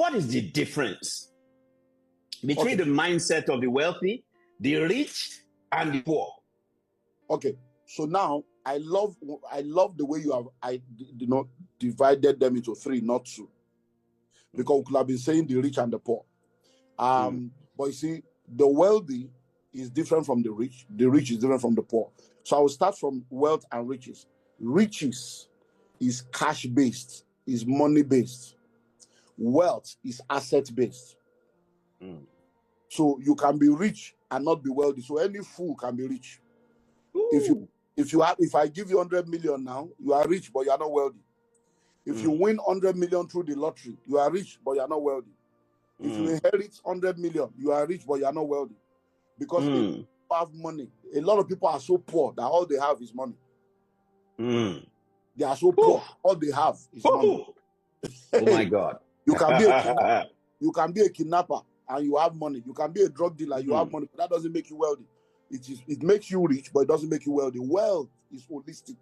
what is the difference between the mindset of the wealthy, the rich, and the poor? Okay, so now I love the way you have divided them into three, not two, because we could have been saying the rich and the poor. But you see, the wealthy is different from the rich is different from the poor. So I will start from wealth and riches. Riches is cash based, is money based. Wealth is asset based. So you can be rich and not be wealthy. So any fool can be rich. If I give you 100 million now, you are rich, but you are not wealthy. If you win 100 million through the lottery, you are rich, but you are not wealthy. If you inherit 100 million, you are rich, but you are not wealthy. Because if you have money, a lot of people are so poor that all they have is money. They are so poor, all they have is money. Oh my God. You can be a kidnapper and you have money. You can be a drug dealer, you have money, but that doesn't make you wealthy. It makes you rich, but it doesn't make you wealthy. Wealth is holistic.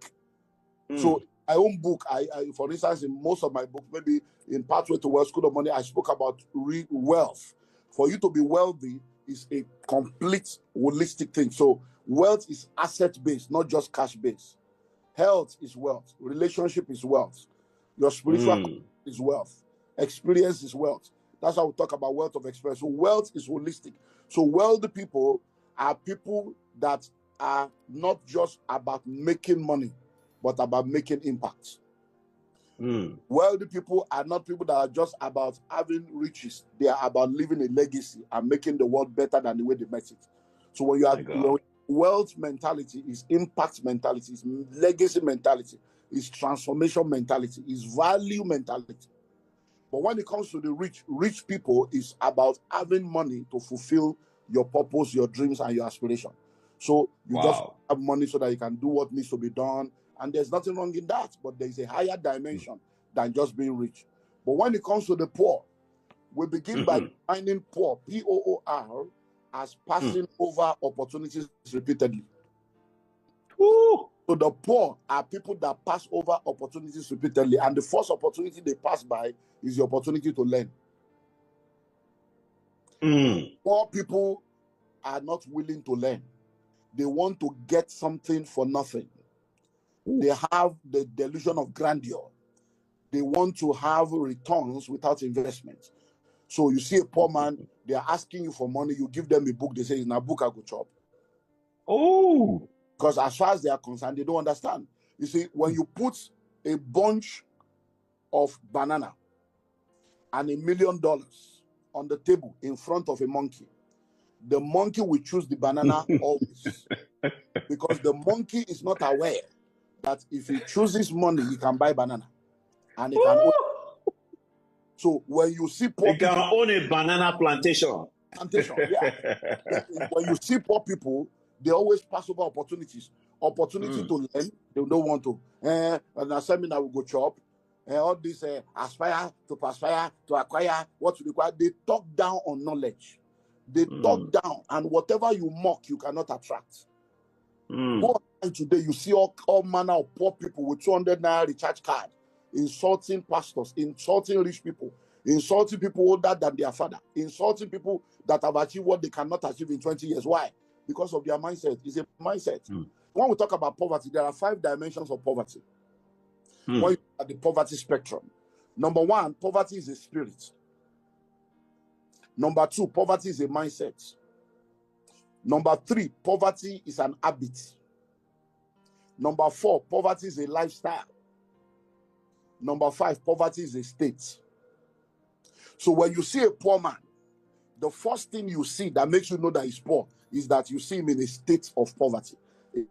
So my own book, I for instance, in most of my books, maybe in Pathway to Wealth, School of Money, I spoke about wealth. For you to be wealthy is a complete holistic thing. So wealth is asset-based, not just cash-based. Health is wealth. Relationship is wealth. Your spiritual is wealth. Experience is wealth. That's how we talk about wealth of experience. So wealth is holistic. So wealthy people are people that are not just about making money, but about making impact. Wealthy people are not people that are just about having riches. They are about leaving a legacy and making the world better than the way they met it. So when you are wealth mentality is impact mentality, is legacy mentality, is transformation mentality, is value mentality. But when it comes to the rich people, is about having money to fulfill your purpose, your dreams, and your aspiration. So you just have money so that you can do what needs to be done. And there's nothing wrong in that, but there's a higher dimension than just being rich. But when it comes to the poor, we begin by defining poor, P-O-O-R, as passing over opportunities repeatedly. So the poor are people that pass over opportunities repeatedly, and the first opportunity they pass by is the opportunity to learn. Poor people are not willing to learn. They want to get something for nothing. They have the delusion of grandeur. They want to have returns without investment. So you see a poor man, they are asking you for money, you give them a book, they say, it's a book I go chop. Because as far as they are concerned, they don't understand. You see, when you put a bunch of banana and $1 million on the table in front of a monkey, the monkey will choose the banana always. Because the monkey is not aware that if he chooses money, he can buy banana. And he can own. So when you see poor people, can own a banana plantation. When you see poor people, they always pass over opportunities. Opportunity to learn, they don't want to. And a seminar will go chop. All this aspire to perspire, to acquire what to require. They talk down on knowledge. They talk down, and whatever you mock, you cannot attract. Today, you see all manner of poor people with 200 naira recharge card, insulting pastors, insulting rich people, insulting people older than their father, insulting people that have achieved what they cannot achieve in 20 years. Why? Because of their mindset. It's a mindset. When we talk about poverty, there are 5 dimensions of poverty. When you look at the poverty spectrum, number 1, poverty is a spirit. Number 2, poverty is a mindset. Number 3, poverty is an habit. Number 4, poverty is a lifestyle. Number 5, poverty is a state. So when you see a poor man, the first thing you see that makes you know that he's poor is that you see him in a state of poverty,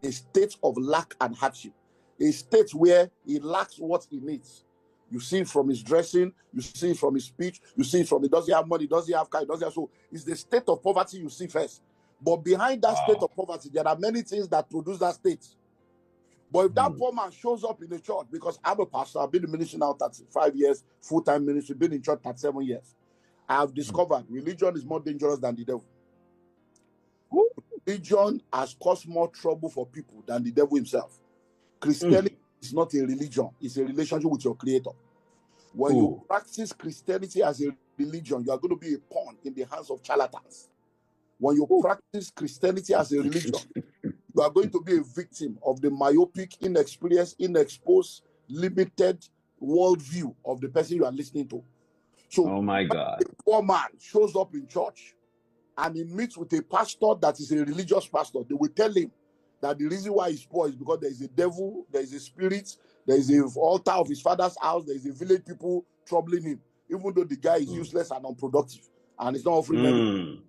a state of lack and hardship, a state where he lacks what he needs. You see it from his dressing, you see it from his speech, you see it from does he have money, does he have car, does he have so. It's the state of poverty you see first. But behind that state of poverty, there are many things that produce that state. But if that poor man shows up in the church, because I'm a pastor, I've been in ministry now 35 years, full-time ministry, been in church 37 years. I have discovered religion is more dangerous than the devil. Religion has caused more trouble for people than the devil himself. Christianity is not a religion, it's a relationship with your creator. When you practice Christianity as a religion, you are going to be a pawn in the hands of charlatans. When you practice Christianity as a religion, you are going to be a victim of the myopic, inexperienced, inexposed, limited worldview of the person you are listening to. So, oh my God, a poor man shows up in church and he meets with a pastor that is a religious pastor. They will tell him that the reason why he's poor is because there is a devil, there is a spirit, there is an altar of his father's house, there is a village people troubling him, even though the guy is useless and unproductive and is not offering anything.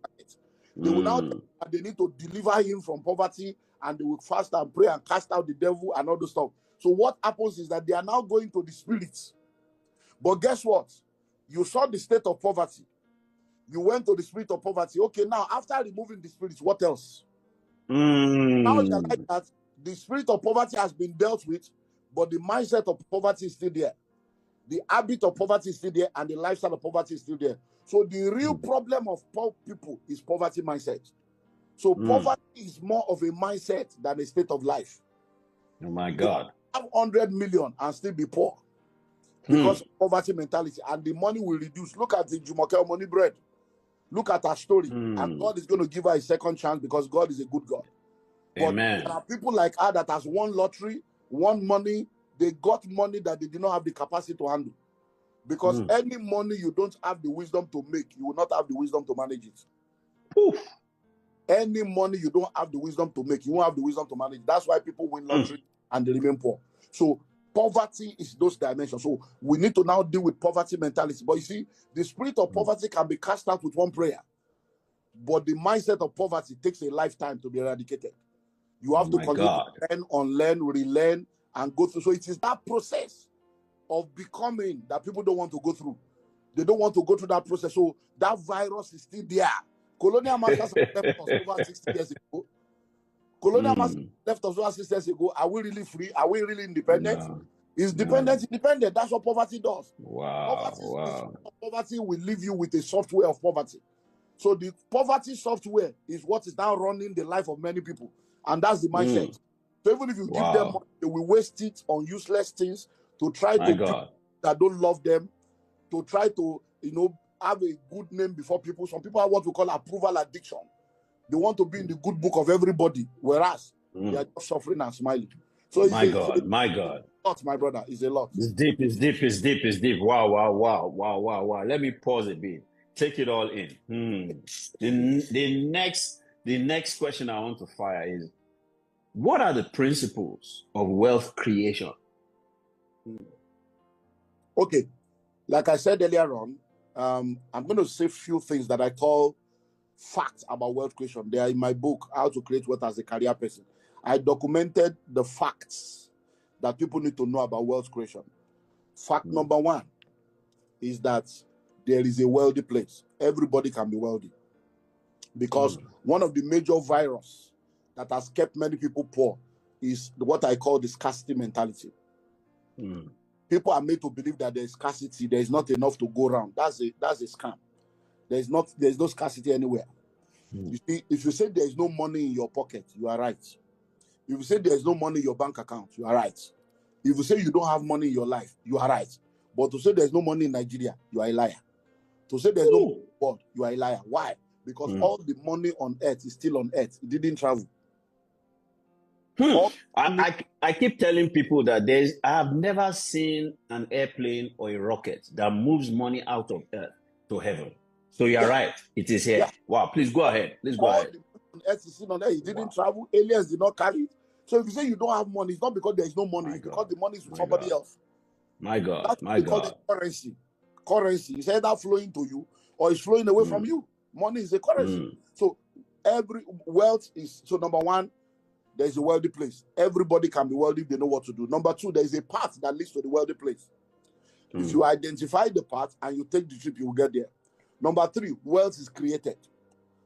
They will now tell him that they need to deliver him from poverty, and they will fast and pray and cast out the devil and all those stuff. So what happens is that they are now going to the spirits. But guess what? You saw the state of poverty. You went to the spirit of poverty. Okay, now after removing the spirits, what else? Now you like that the spirit of poverty has been dealt with, but the mindset of poverty is still there. The habit of poverty is still there, and the lifestyle of poverty is still there. So the real problem of poor people is poverty mindset. So poverty is more of a mindset than a state of life. Oh my God. You have 100 million and still be poor because of poverty mentality, and the money will reduce. Look at the Jumoke money bread. Look at her story, and God is going to give her a second chance because God is a good God. Amen. But there are people like her that has won lottery, won money. They got money that they did not have the capacity to handle. Because any money you don't have the wisdom to make, you will not have the wisdom to manage it. Oof. Any money you don't have the wisdom to make, you won't have the wisdom to manage. That's why people win lottery and they remain poor. So poverty is those dimensions. So we need to now deal with poverty mentality. But you see, the spirit of poverty can be cast out with one prayer. But the mindset of poverty takes a lifetime to be eradicated. You have to continue to learn, unlearn, relearn, and go through. So it is that process of becoming that people don't want to go through. They don't want to go through that process. So that virus is still there. Colonial masters left us over 60 years ago. Colonial masters left us over 60 years ago. Are we really free? Are we really independent? No. Is dependence independent? That's what poverty does. Wow. Poverty will leave you with a software of poverty. So the poverty software is what is now running the life of many people. And that's the mindset. So even if you give them money, they will waste it on useless things to try to people that don't love them, to try to, have a good name before people. Some people have what we call approval addiction. They want to be in the good book of everybody, whereas they are just suffering and smiling. So my God. Lot, my brother, is a lot. It's deep. Wow. Let me pause a bit. Take it all in. The next question I want to fire is, what are the principles of wealth creation? Okay, like I said earlier on, I'm going to say a few things that I call facts about wealth creation. They are in my book, How to Create Wealth as a Career Person. I documented the facts that people need to know about wealth creation. Fact number one is that there is a wealthy place. Everybody can be wealthy. Because one of the major viruses that has kept many people poor is what I call the scarcity mentality. People are made to believe that there is scarcity, there is not enough to go around. That's a scam. There's no scarcity anywhere. You see, if you say there is no money in your pocket, you are right. If you say there is no money in your bank account, you are right. If you say you don't have money in your life, you are right. But to say there's no money in Nigeria, you are a liar. To say there's no money in the world, you are a liar. Why? Because all the money on earth is still on earth. It didn't travel. I keep telling people that I have never seen an airplane or a rocket that moves money out of earth to heaven. So you're right. It is here. Wow. Please go ahead. The money on earth is still on earth. It didn't travel. Aliens did not carry it. So if you say you don't have money, it's not because there is no money. It's because the money is with somebody else. My God. That's what they call it currency. Currency is either flowing to you or it's flowing away from you. Money is a currency. So every wealth is, so number one, there's a wealthy place. Everybody can be wealthy if they know what to do. Number two, there is a path that leads to the wealthy place. If you identify the path and you take the trip, you will get there. Number three, wealth is created.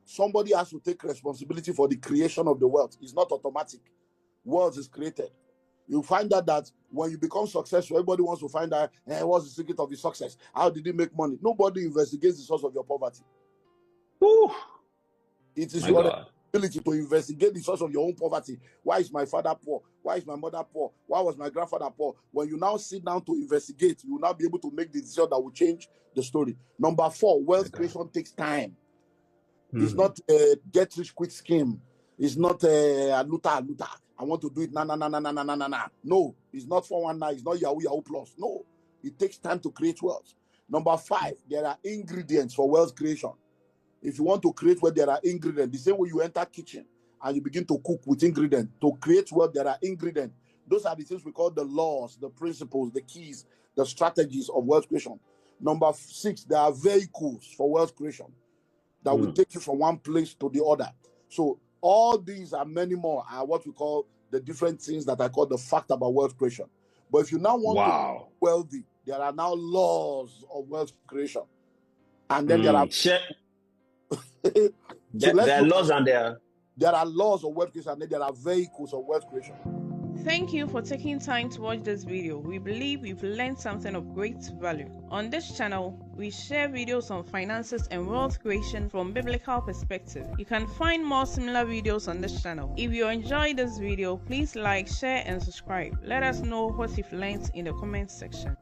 Somebody has to take responsibility for the creation of the wealth. It's not automatic. Wealth is created. You find out that when you become successful, everybody wants to find out, what's the secret of his success? How did he make money? Nobody investigates the source of your poverty. Ooh. It is your ability to investigate the source of your own poverty. Why is my father poor? Why is my mother poor? Why was my grandfather poor? When you now sit down to investigate, you will now be able to make the decision that will change the story. Number 4, wealth creation takes time. It's not a get rich quick scheme. It's not a luta. I want to do it. No, it's not 419. It's not Yahoo Plus. No, it takes time to create wealth. Number 5, there are ingredients for wealth creation. If you want to create wealth, there are ingredients. The same way you enter kitchen and you begin to cook with ingredients. To create wealth, there are ingredients. Those are the things we call the laws, the principles, the keys, the strategies of wealth creation. Number 6, there are vehicles for wealth creation that will take you from one place to the other. So all these and many more are what we call the different things that I call the fact about wealth creation. But if you now want to be wealthy, there are now laws of wealth creation. And then there are there are laws and there are laws of wealth creation, and then there are vehicles of wealth creation. Thank you for taking time to watch this video. We believe you've learned something of great value. On this channel, we share videos on finances and wealth creation from biblical perspective. You can find more similar videos on this channel. If you enjoyed this video, please like, share, and subscribe. Let us know what you've learned in the comments section.